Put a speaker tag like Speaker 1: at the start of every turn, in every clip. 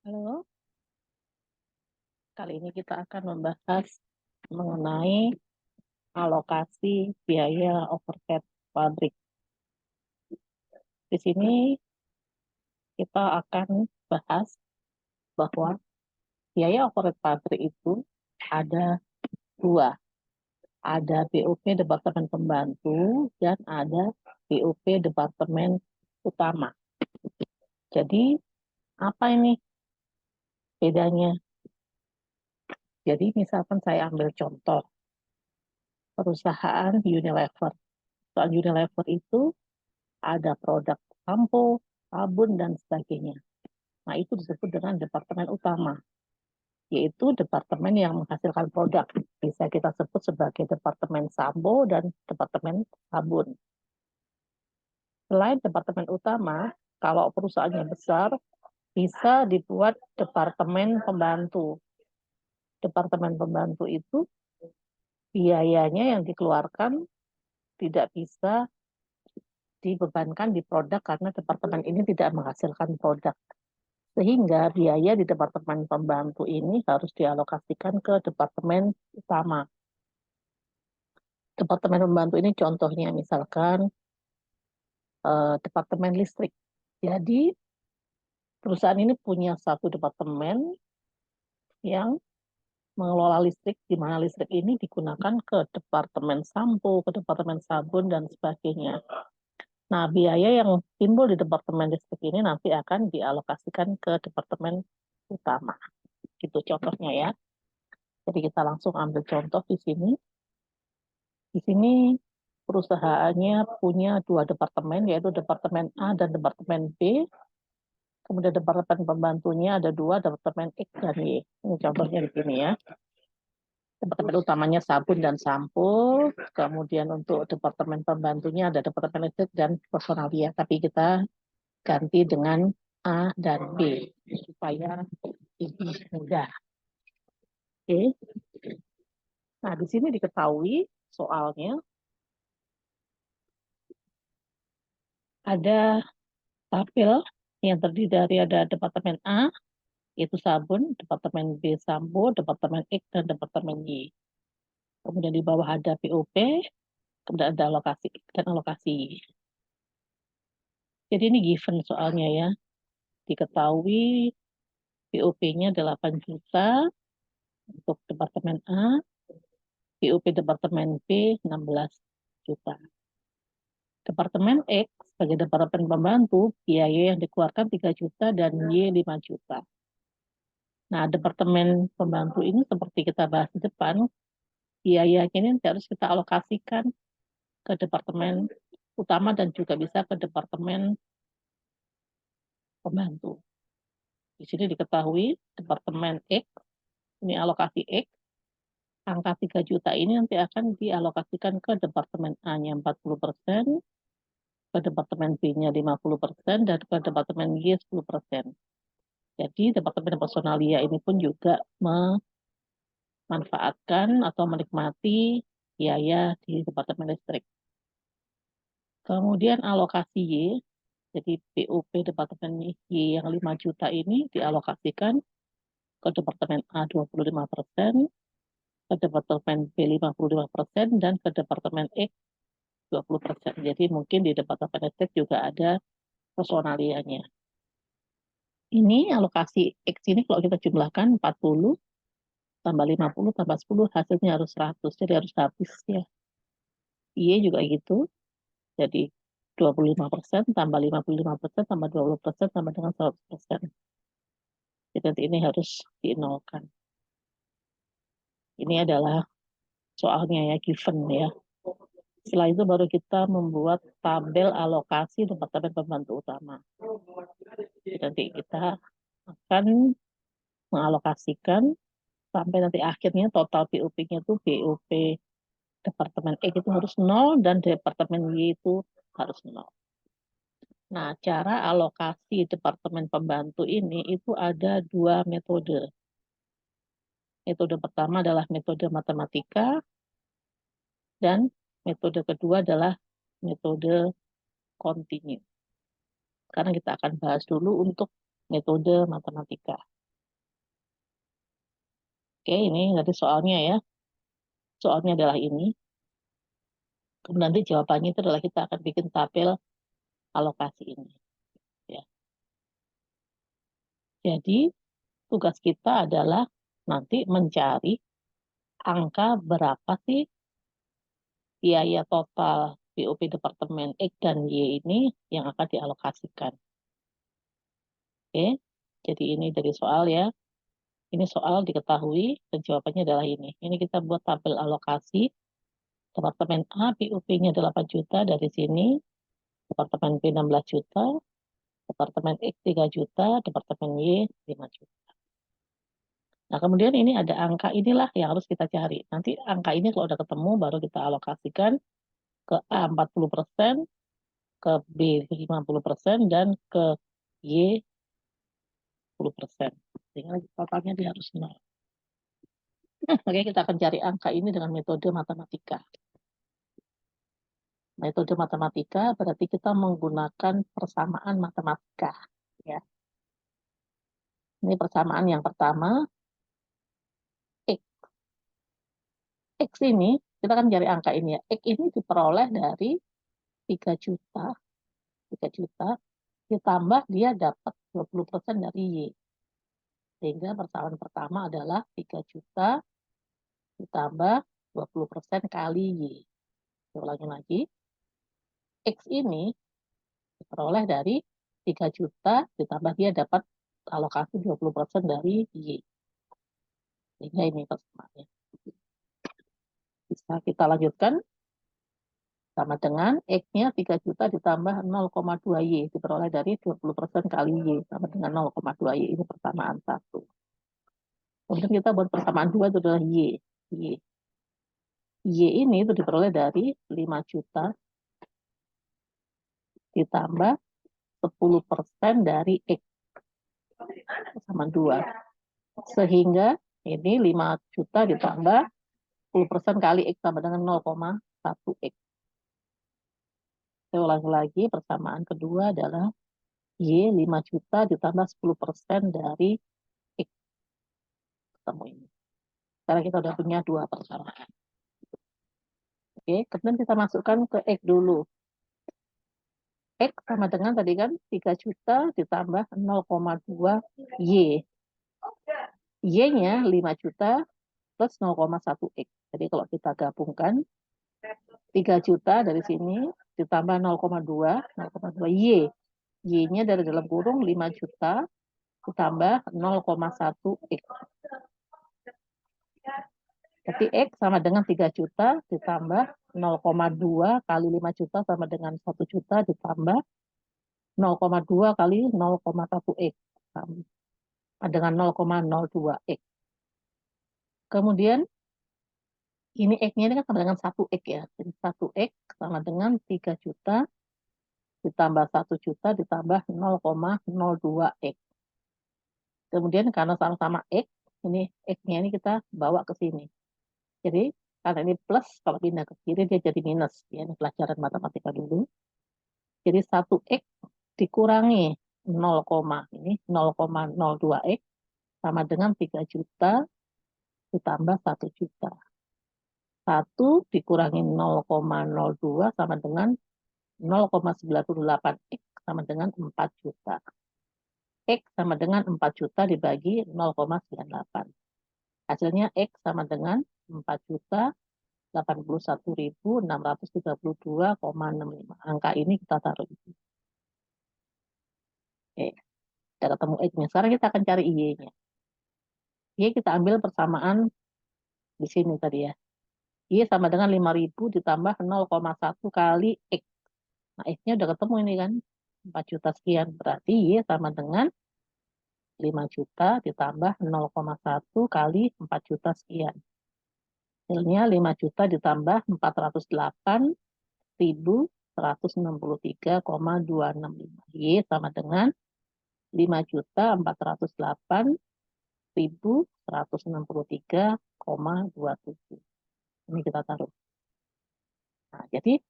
Speaker 1: Halo, kali ini kita akan membahas mengenai alokasi biaya overhead pabrik. Di sini kita akan bahas bahwa biaya overhead pabrik itu ada dua. Ada BOP Departemen Pembantu dan ada BOP Departemen Utama. Jadi, apa ini bedanya? Jadi, misalkan saya ambil contoh perusahaan Unilever. Perusahaan Unilever itu ada produk sampo, sabun, dan sebagainya. Nah, itu disebut dengan departemen utama, yaitu departemen yang menghasilkan produk. Bisa kita sebut sebagai departemen sampo dan departemen sabun. Selain departemen utama, kalau perusahaannya besar, bisa dibuat departemen pembantu. Departemen pembantu itu biayanya yang dikeluarkan tidak bisa dibebankan di produk karena departemen ini tidak menghasilkan produk. Sehingga biaya di departemen pembantu ini harus dialokasikan ke departemen utama. Departemen pembantu ini contohnya misalkan departemen listrik. Jadi perusahaan ini punya satu departemen yang mengelola listrik, di mana listrik ini digunakan ke departemen sampo, ke departemen sabun, dan sebagainya. Nah, biaya yang timbul di departemen listrik ini nanti akan dialokasikan ke departemen utama. Itu contohnya ya. Jadi kita langsung ambil contoh di sini. Di sini perusahaannya punya dua departemen, yaitu departemen A dan departemen B. Kemudian departemen pembantunya ada dua, departemen X dan Y. Ini contohnya di sini ya. Departemen utamanya sabun dan sampo. Kemudian untuk departemen pembantunya ada departemen listrik dan personalia. Tapi kita ganti dengan A dan B supaya lebih mudah. Oke. Nah, di sini diketahui soalnya ada tabel yang terdiri dari ada departemen A, yaitu sabun, departemen B sampo, departemen X, dan departemen Y. Kemudian di bawah ada POP, kemudian ada alokasi X dan alokasi Y. Jadi ini given soalnya ya. Diketahui POP-nya 8 juta untuk departemen A, POP departemen B 16 juta. Departemen X sebagai departemen pembantu, biaya yang dikeluarkan 3 juta dan Y 5 juta. Nah, departemen pembantu ini seperti kita bahas di depan, biayanya ini harus kita alokasikan ke departemen utama dan juga bisa ke departemen pembantu. Di sini diketahui departemen X, ini alokasi X, angka 3 juta ini nanti akan dialokasikan ke departemen A-nya 40%, ke departemen B-nya 50%, dan ke departemen Y 10%. Jadi departemen personalia ini pun juga memanfaatkan atau menikmati biaya di departemen listrik. Kemudian alokasi Y, jadi PUP departemen Y yang 5 juta ini dialokasikan ke departemen A 25%, ke departemen B 55%, dan ke departemen X 20%. Jadi mungkin di departemen listrik juga ada personalianya. Ini alokasi X ini kalau kita jumlahkan 40 tambah 50 tambah 10 hasilnya harus 100. Jadi harus habis ya. Y juga gitu. Jadi 25% tambah 55% tambah 20% tambah dengan 100%. Jadi nanti ini harus dinolkan. Ini adalah soalnya ya, given ya. Setelah itu baru kita membuat tabel alokasi departemen pembantu utama. Jadi nanti kita akan mengalokasikan sampai nanti akhirnya total PUP-nya itu PUP departemen X itu harus 0 dan departemen Y itu harus 0. Nah, cara alokasi departemen pembantu ini itu ada dua metode. Metode pertama adalah metode matematika dan metode kedua adalah metode kontinu. Sekarang kita akan bahas dulu untuk metode matematika. Oke, ini nanti soalnya ya. Soalnya adalah ini. Kemudian nanti jawabannya itu adalah kita akan bikin tabel alokasi ini. Ya. Jadi tugas kita adalah nanti mencari angka berapa sih biaya total BOP Departemen X dan Y ini yang akan dialokasikan. Oke, jadi ini dari soal ya. Ini soal diketahui dan jawabannya adalah ini. Ini kita buat tabel alokasi. Departemen A BOP-nya 8 juta dari sini. Departemen B 16 juta. Departemen X 3 juta. Departemen Y 5 juta. Nah, kemudian ini ada angka inilah yang harus kita cari. Nanti angka ini kalau udah ketemu baru kita alokasikan ke A 40%, ke B 50%, dan ke Y 10%. Sehingga totalnya dia harus 0. Oke, kita akan cari angka ini dengan metode matematika. Metode matematika berarti kita menggunakan persamaan matematika. Ya. Ini persamaan yang pertama. X. X ini, kita akan cari angka ini ya. X ini diperoleh dari 3 juta. 3 juta ditambah dia dapat 20% dari Y. Sehingga persamaan pertama adalah 3 juta ditambah 20% kali Y. Saya ulangi lagi. X ini diperoleh dari 3 juta ditambah dia dapat alokasi 20% dari Y. Sehingga ini persamaannya. Bisa kita lanjutkan sama dengan X-nya 3 juta ditambah 0,2 Y. Diperoleh dari 20% kali Y. Sama dengan 0,2 Y. Ini persamaan 1. Kemudian kita buat persamaan 2 itu adalah Y. Y. Y ini itu diperoleh dari 5 juta ditambah 10% dari X sama 2. Sehingga ini 5 juta ditambah 10% kali X sama dengan 0,1 X. Saya ulangi lagi, persamaan kedua adalah Y 5 juta ditambah 10% dari X. Ketemu ini. Sekarang kita sudah punya 2 persamaan. Oke, kemudian kita masukkan ke X dulu. X sama dengan tadi kan 3 juta ditambah 0,2 Y. Y-nya 5 juta plus 0,1 X. Jadi kalau kita gabungkan 3 juta dari sini ditambah 0,2 Y. Y-nya dari dalam kurung 5 juta ditambah 0,1 X. Jadi X sama dengan 3 juta ditambah 0,2 kali 5 juta sama dengan 1 juta ditambah 0,2 kali 0,1 X dengan 0,02 X. Kemudian ini X-nya ini kan sama dengan 1 X ya. Jadi 1 X sama dengan 3 juta ditambah 1 juta ditambah 0,02 X. Kemudian karena sama-sama X, ini X-nya ini kita bawa ke sini. Jadi karena ini plus, kalau pindah ke kiri dia jadi minus. Ya, ini pelajaran matematika dulu. Jadi 1 X dikurangi 0, ini 0,02 X sama dengan 3 juta ditambah 1 juta. 1 dikurangi 0,02 sama dengan 0,98 X sama dengan 4 juta. X sama dengan 4 juta dibagi 0,98. Hasilnya X sama dengan 4 juta 81.632,65. Angka ini kita taruh di sini. Oke, kita ketemu X-nya. Sekarang kita akan cari Y-nya. Y kita ambil persamaan di sini tadi ya. Y sama dengan 5.000 ditambah 0,1 kali X. Nah, X-nya udah ketemu ini kan. 4 juta sekian. Berarti Y sama dengan 5 juta ditambah 0,1 kali 4 juta sekian. Hasilnya 5 juta ditambah 408.163,265. Y sama dengan 5.408.163,27. Ini kita taruh. Nah, jadi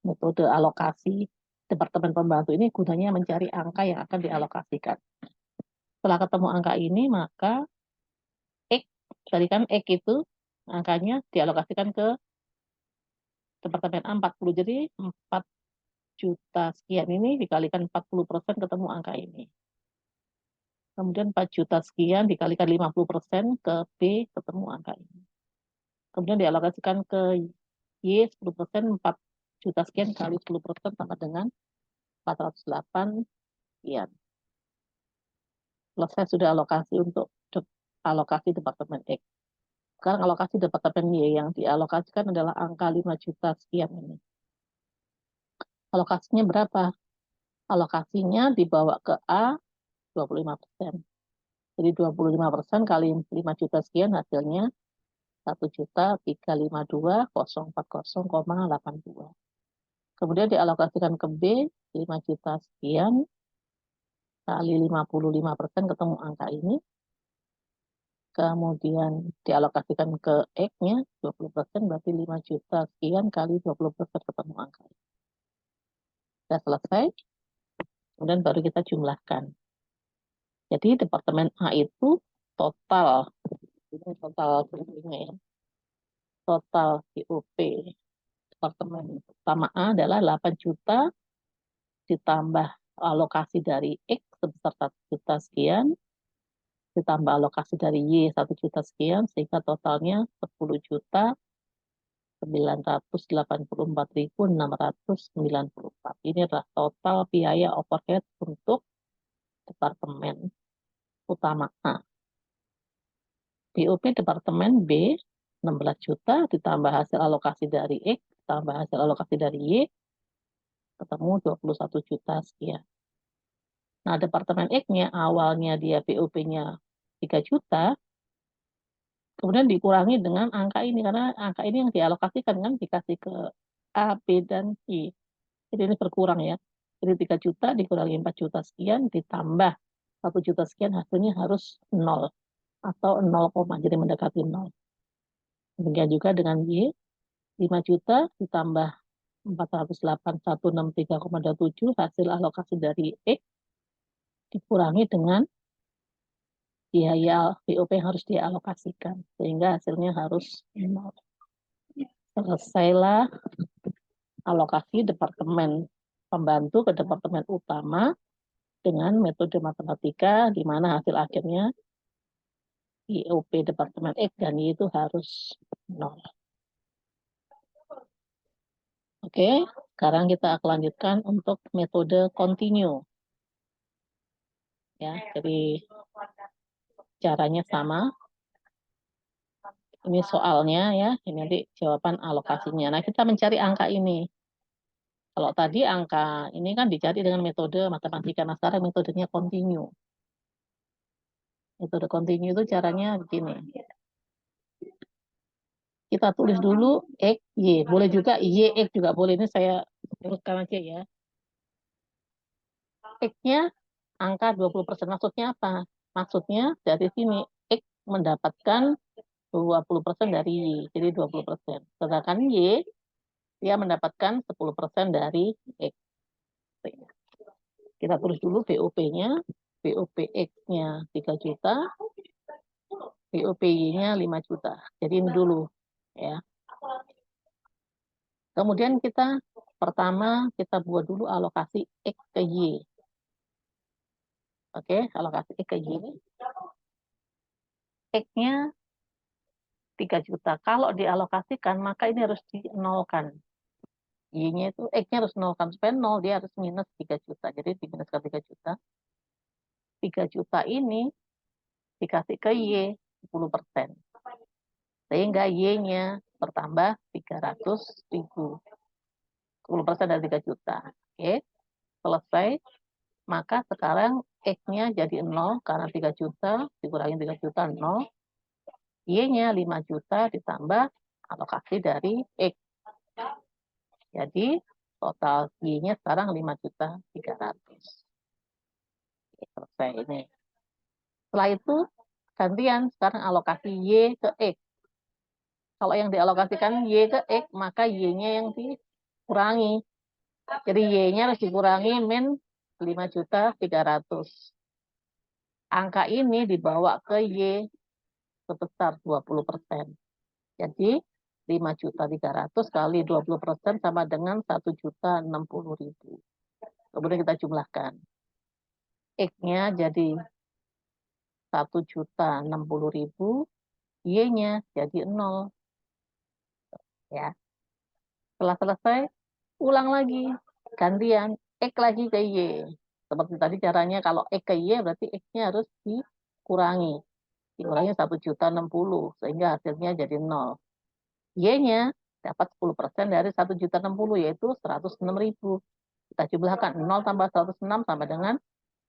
Speaker 1: metode alokasi Departemen Pembantu ini gunanya mencari angka yang akan dialokasikan. Setelah ketemu angka ini, maka X, tadi kan X itu angkanya dialokasikan ke departemen A 40. Jadi 4 juta sekian ini dikalikan 40% ketemu angka ini. Kemudian 4 juta sekian dikalikan 50% ke B ketemu angka ini. Kemudian dialokasikan ke Y 10%, 4 juta sekian kali 10% sama dengan 408 sekian. Selesai sudah alokasi untuk alokasi departemen X. Sekarang alokasi departemen Y yang dialokasikan adalah angka 5 juta sekian ini. Alokasinya berapa? Alokasinya dibawa ke A 25%. Jadi 25% kali 5 juta sekian hasilnya 1.352.040,82. Kemudian dialokasikan ke B 5 juta sekian kali 55% ketemu angka ini. Kemudian dialokasikan ke X-nya 20%, berarti 5 juta sekian kali 20% ketemu angka ini. Sudah selesai. Kemudian baru kita jumlahkan. Jadi departemen A itu total, ini total ya, total BOP departemen utama A adalah 8 juta ditambah alokasi dari X sebesar 1 juta sekian, ditambah alokasi dari Y 1 juta sekian, sehingga totalnya 10.984.694. Ini adalah total biaya overhead untuk departemen utama A. BOP departemen B 16 juta ditambah hasil alokasi dari X tambah hasil alokasi dari Y ketemu 21 juta sekian. Nah, departemen X-nya awalnya dia BOP-nya 3 juta, kemudian dikurangi dengan angka ini karena angka ini yang dialokasikan kan dikasih ke A, B, dan C. Jadi ini berkurang ya. Jadi 3 juta dikurangi 4 juta sekian ditambah 1 juta sekian hasilnya harus 0 atau 0, jadi mendekati 0. Demikian juga dengan Y, 5 juta ditambah 408.163,27 hasil alokasi dari X dikurangi dengan biaya BOP yang harus dialokasikan, sehingga hasilnya harus 0. Selesailah alokasi departemen pembantu ke departemen utama dengan metode matematika, di mana hasil akhirnya BOP departemen X dan Y itu harus 0. Oke, sekarang kita akan lanjutkan untuk metode continue. Ya, jadi caranya sama. Ini soalnya ya, ini nanti jawaban alokasinya. Nah, kita mencari angka ini. Kalau tadi angka ini kan dicari dengan metode matematika. Nah, sekarang metodenya continue. Metode continue itu caranya begini. Kita tulis dulu X, Y. Boleh juga Y, X juga boleh. Ini saya urutkan aja ya. X-nya angka 20%. Maksudnya apa? Maksudnya dari sini X mendapatkan 20% dari Y. Jadi 20%. Sedangkan Y, dia mendapatkan 10% dari X. Kita tulis dulu BOP-nya. BOP X-nya 3 juta. BOP Y-nya 5 juta. Jadi ini dulu. Ya. Kemudian pertama kita buat dulu alokasi X ke Y. Oke, alokasi X ke Y. X-nya 3 juta. Kalau dialokasikan, maka ini harus dinolkan. Y-nya itu, X-nya harus nolkan. Supaya 0, dia harus minus 3 juta. Jadi diminuskan 3 juta. 3 juta ini dikasih ke Y 10%. Sehingga Y-nya bertambah 300.000. 10% dari 3 juta. Oke, selesai. Maka sekarang X-nya jadi 0 karena 3 juta dikurangi 3 juta 0. Y-nya 5 juta ditambah alokasi dari X. Jadi total Y-nya sekarang 5.300.000. Selesai ini. Setelah itu gantian sekarang alokasi Y ke X. Kalau yang dialokasikan Y ke X, maka Y-nya yang dikurangi. Jadi Y-nya harus dikurangi min 5.300.000. angka ini dibawa ke Y sebesar 20%. Jadi 5.300.000 kali 20% sama dengan 1.060.000. Kemudian kita jumlahkan. X-nya jadi 1.060.000, Y-nya jadi 0. Ya. Setelah selesai, ulang lagi. Gantian X lagi ke Y. Seperti tadi caranya, kalau X ke Y berarti X-nya harus dikurangi. Dikurangi 1.060.000 sehingga hasilnya jadi 0. Y-nya dapat 10% dari 1.060.000 yaitu 106.000. Kita jumlahkan 0 tambah 106 sama dengan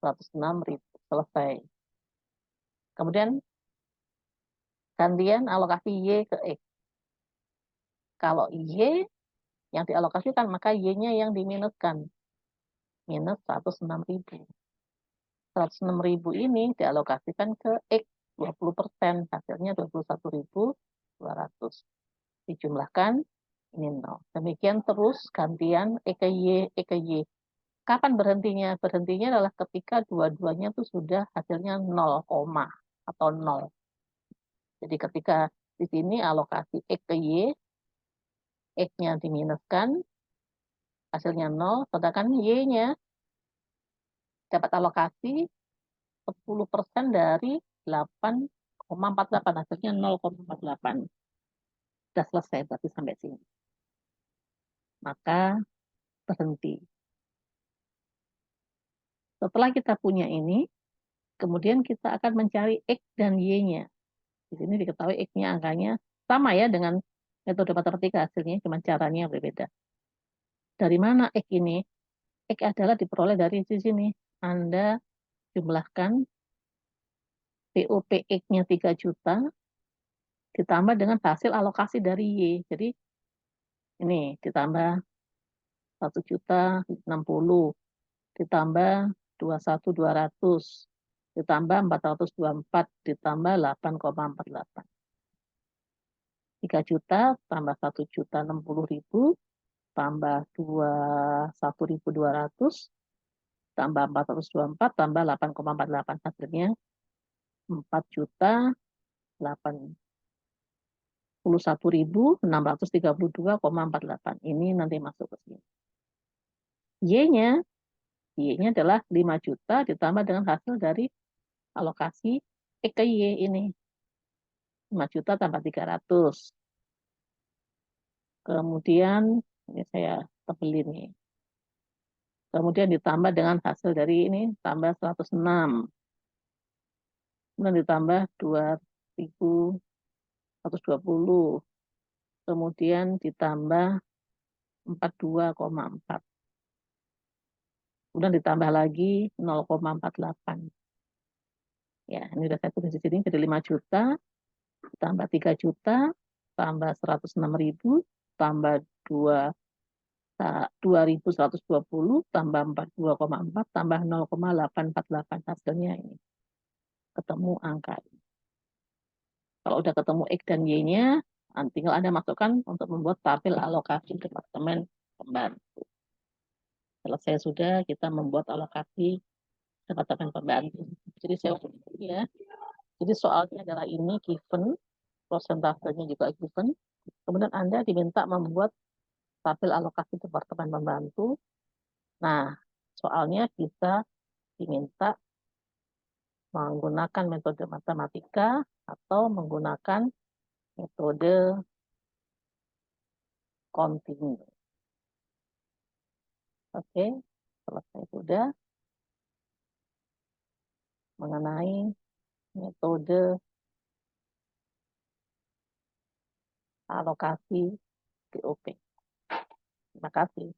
Speaker 1: 106.000. Selesai. Kemudian gantian alokasi Y ke X. Kalau Y yang dialokasikan, maka Y-nya yang diminuskan. Minus 106.000. 106.000 ini dialokasikan ke X 20%. Hasilnya 21.200. Dijumlahkan, ini 0. Demikian terus gantian E ke Y, E ke Y. Kapan berhentinya? Berhentinya adalah ketika dua-duanya itu sudah hasilnya 0, atau 0. Jadi ketika di sini alokasi X ke Y, X-nya diminuskan, hasilnya 0, sedangkan Y-nya dapat alokasi 10% dari 8,48, hasilnya 0,48. Sudah selesai berarti sampai sini. Maka berhenti. Setelah kita punya ini, kemudian kita akan mencari X dan Y-nya. Di sini diketahui X-nya angkanya sama ya dengan metode matematika, hasilnya cuma caranya yang berbeda. Dari mana X ini? X adalah diperoleh dari sini. Anda jumlahkan POP X-nya 3 juta ditambah dengan hasil alokasi dari Y. Jadi ini ditambah 1.060.000 ditambah 21.200 ditambah 424 ditambah 8,48. 3 juta tambah 1.060.000 tambah 21.200 tambah 424 tambah 8,48, hasilnya 4.081.632,48. Ini nanti masuk ke sini. Y-nya adalah 5 juta ditambah dengan hasil dari alokasi E ke Y ini. 5 juta tambah 300. Kemudian ini saya tebelin nih. Kemudian ditambah dengan hasil dari ini tambah 106. Kemudian ditambah 2.120. Kemudian ditambah 42,4. Kemudian ditambah lagi 0,48. Ya, ini sudah saya tulis di sini jadi 5 juta tambah 3 juta tambah 106.000 tambah 2.120 tambah 42,4 tambah 0,848, hasilnya ini. Ketemu angka ini. Kalau udah ketemu X dan Y-nya, tinggal Anda masukkan untuk membuat tabel alokasi departemen pembantu. Selesai sudah kita membuat alokasi departemen pembantu. Jadi saya ya. Jadi soalnya adalah ini given, prosentasenya juga given. Kemudian Anda diminta membuat tabel alokasi departemen pembantu. Nah, soalnya kita diminta menggunakan metode matematika atau menggunakan metode kontinu. Oke, selesai sudah mengenai metode alokasi DOP. Terima kasih.